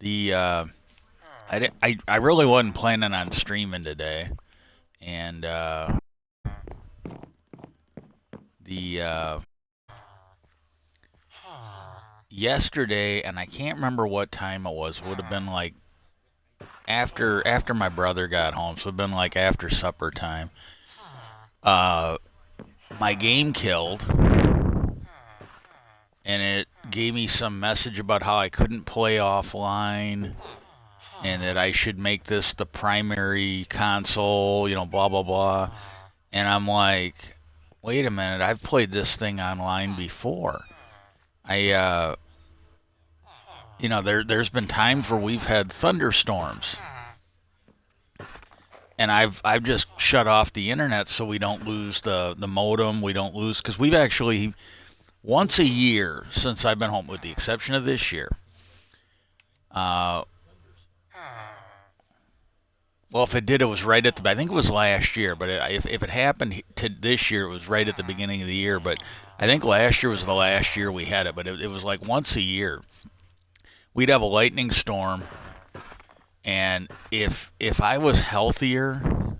The I really wasn't planning on streaming today, and the yesterday, and I can't remember what time it was. Would have been like after my brother got home, so it'd been like after supper time. Uh, my game killed, and it gave me some message about how I couldn't play offline, and that I should make this the primary console, blah blah blah. And I'm like, wait a minute, I've played this thing online before. I there's been times where we've had thunderstorms, and I've just shut off the internet so we don't lose the modem. We don't lose because we've actually once a year since I've been home, with the exception of this year. Uh, well, if it did, it was right at the. I think it was last year, but if it happened to this year, it was right at the beginning of the year. But I think last year was the last year we had it. But it was like once a year we'd have a lightning storm, and if I was healthier,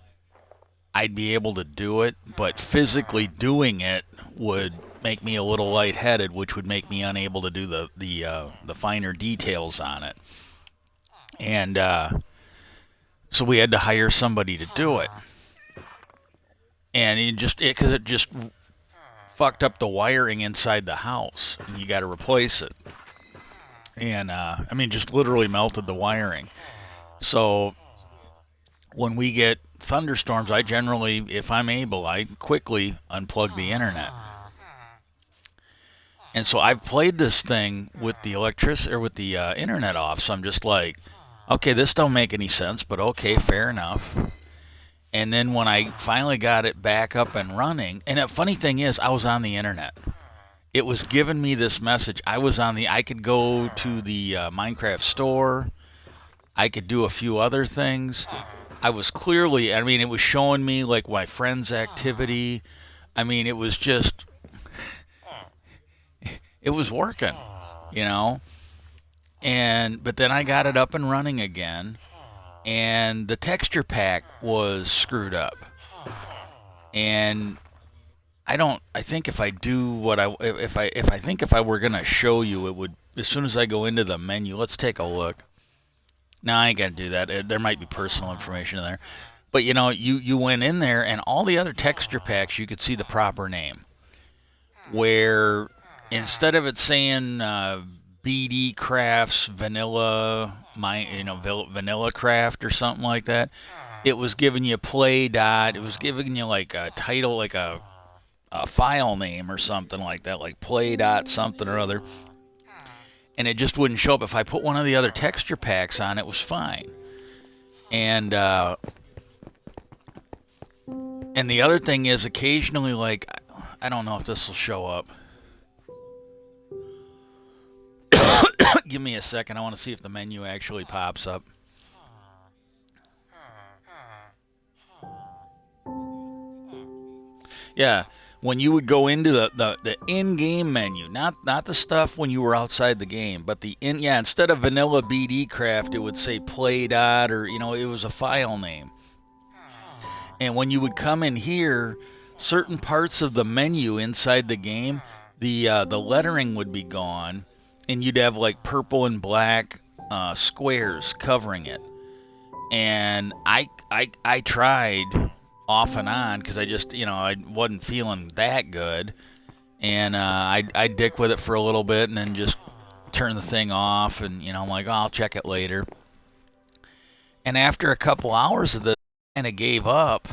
I'd be able to do it. But physically doing it would make me a little lightheaded, which would make me unable to do the finer details on it. And so we had to hire somebody to do it, and because it just fucked up the wiring inside the house, and you got to replace it. And I mean, just literally melted the wiring. So when we get thunderstorms, I generally, if I'm able, I quickly unplug the internet. And so I've played this thing with the with the internet off. So I'm just like, okay, this don't make any sense, but okay, fair enough. And then when I finally got it back up and running, and the funny thing is, I was on the internet. It was giving me this message. I could go to the Minecraft store. I could do a few other things. I was clearly, I mean, it was showing me like my friend's activity. I mean, it was just, it was working, you know? But then I got it up and running again, and the texture pack was screwed up. And I think if I do what I, if I think if I were going to show you, it would, as soon as I go into the menu, let's take a look. No, I ain't got to do that. There might be personal information in there. But you went in there, and all the other texture packs, you could see the proper name. Where instead of it saying BD Crafts Vanilla, Vanilla Craft or something like that, it was giving you Play Dot. It was giving you like a title, like a file name or something like that, like Play Dot something or other. And it just wouldn't show up. If I put one of the other texture packs on, it was fine. And the other thing is, occasionally, like, I don't know if this will show up. Give me a second. I want to see if the menu actually pops up. Yeah, when you would go into the in-game menu, not the stuff when you were outside the game, but instead of Vanilla BD Craft, it would say Play Dot, or it was a file name. And when you would come in here, certain parts of the menu inside the game, the lettering would be gone, and you'd have like purple and black squares covering it. And I tried off and on because I just I wasn't feeling that good, and I dick with it for a little bit, and then just turn the thing off, and I'm like, oh, I'll check it later. And after a couple hours of this, I kind of gave up.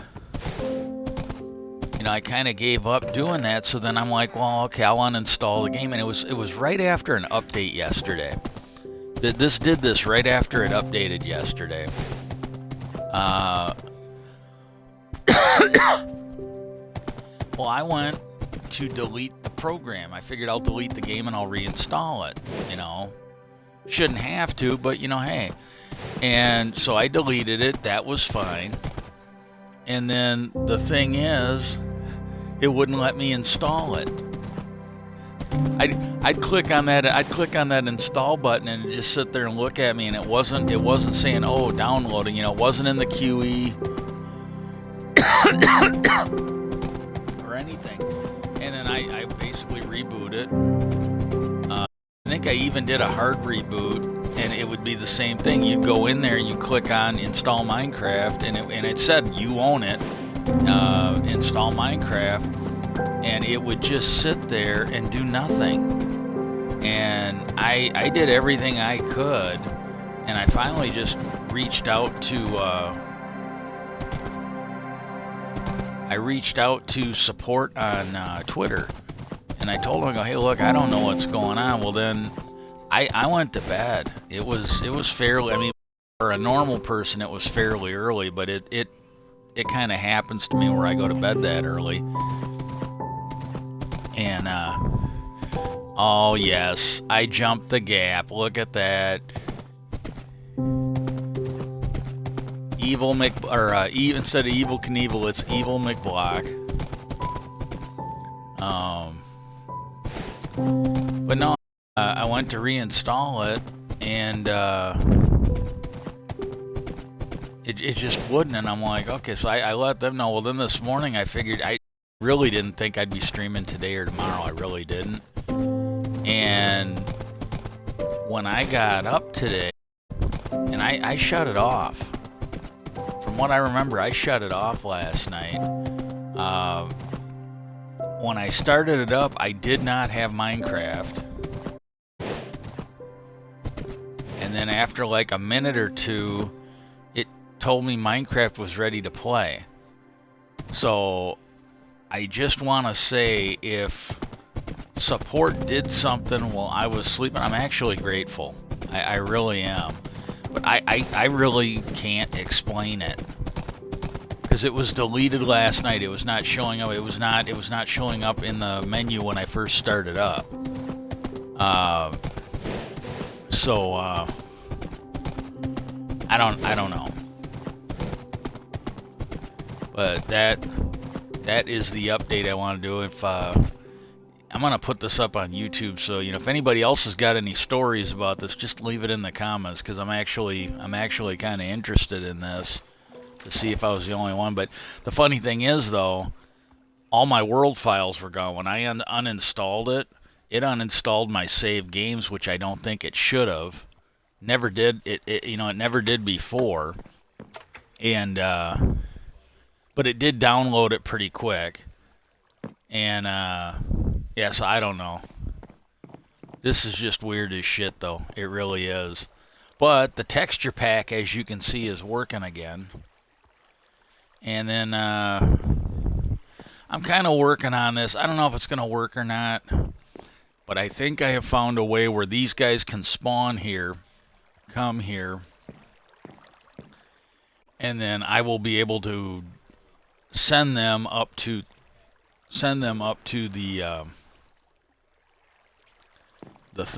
I kind of gave up doing that. So then I'm like, well, okay, I'll uninstall the game. And it was right after an update yesterday. This did this right after it updated yesterday. Well, I went to delete the program. I figured I'll delete the game and I'll reinstall it. Shouldn't have to, but hey. And so I deleted it. That was fine. And then the thing is, it wouldn't let me install it. I'd click on that install button and it'd just sit there and look at me, and it wasn't saying, oh, downloading, you know, it wasn't in the QE or anything. And then I basically reboot it. I think I even did a hard reboot, and it would be the same thing. You'd go in there and you click on install Minecraft, and it said you own it, install Minecraft, and it would just sit there and do nothing. And I did everything I could, and I finally just reached out to support on Twitter, and I told them, I go, hey, look, I don't know what's going on. Well, then I went to bed. It was fairly, I mean, for a normal person, it was fairly early, but it kind of happens to me where I go to bed that early. And oh yes, I jumped the gap. Look at that. Evil instead of Evil Knievel, it's Evil McBlock. But no, I went to reinstall it, and it just wouldn't, and I'm like, okay, so I let them know. Well, then this morning I figured, I really didn't think I'd be streaming today or tomorrow. I really didn't. And when I got up today, and I shut it off. From what I remember, I shut it off last night. When I started it up, I did not have Minecraft. And then after like a minute or two, it told me Minecraft was ready to play. So I just want to say, if support did something while I was sleeping, I'm actually grateful. I really am. But I really can't explain it, because it was deleted last night. It was not showing up. It was not showing up in the menu when I first started up. So I don't know. But that is the update I want to do. If I'm gonna put this up on YouTube, so you know, if anybody else has got any stories about this, just leave it in the comments, because I'm actually kind of interested in this, to see if I was the only one. But the funny thing is, though, all my world files were gone. When I uninstalled it, it uninstalled my saved games, which I don't think it should have. Never did. It never did before. And but it did download it pretty quick. And yeah, so I don't know. This is just weird as shit, though. It really is. But the texture pack, as you can see, is working again. And then I'm kind of working on this. I don't know if it's going to work or not, but I think I have found a way where these guys can spawn here, come here, and then I will be able to send them up to the